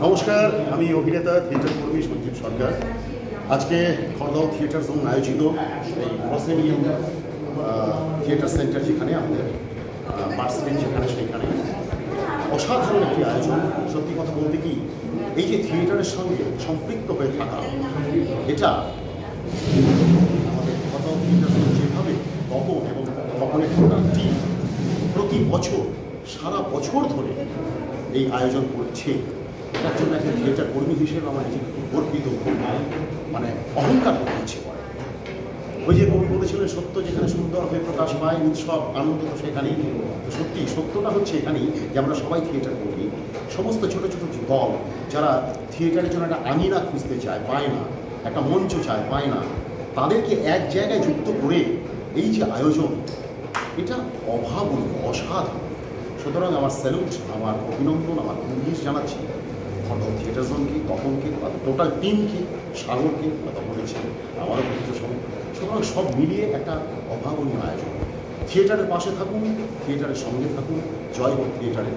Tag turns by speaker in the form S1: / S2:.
S1: নমস্কার, আমি অভিনেতা থিয়েটার কর্মী সঞ্জীব সরকার। আজকে খড়দহ থিয়েটার জোন আয়োজিত এই প্রসেনিয়াম থিয়েটার সেন্টার, যেখানে আমাদের বার্সলিন যেখানে, সেইখানে অসাধারণ একটি আয়োজন। সত্যি কথা বলতে কি, এই যে থিয়েটারের সঙ্গে সম্পৃক্ত হয়ে থাকা, এটা আমাদের খড়দহ থিয়েটার জোন যেভাবে তপন এবং তপনের টিম প্রতি বছর সারা বছর ধরে এই আয়োজন করছে, এটার জন্য একটা থিয়েটার কর্মী হিসেবে আমার নিজেকে খুব গর্বিত, মানে অহংকার হচ্ছে। ওই যে কবি বলেছিলেন, সত্য যেখানে সুন্দর হয়ে প্রকাশ পায়, উৎসব আনন্দ তো সেখানেই। সত্যি সত্যটা হচ্ছে এখানেই যে আমরা সবাই থিয়েটার করি, সমস্ত ছোটো ছোটো দল যারা থিয়েটারের জন্য একটা আঙিনা খুঁজতে চায়, পায় না, একটা মঞ্চ চায়, পায় না, তাদেরকে এক জায়গায় যুক্ত করে এই যে আয়োজন, এটা অভাবনীয়, অসাধারণ। সুতরাং আমার স্যালুট, আমার অভিনন্দন, আমার কুর্নিশ জানাচ্ছি খড়দহ থিয়েটার জোনকে, তপনকে, টোটাল টিমকে, সাগরকে, তপনের ছিল আমারও কিছু সময়। সুতরাং সব মিলিয়ে একটা অভাবনীয় আয়োজন। থিয়েটারের পাশে থাকুন, থিয়েটারের সঙ্গে থাকুন। জয় হোক থিয়েটারের।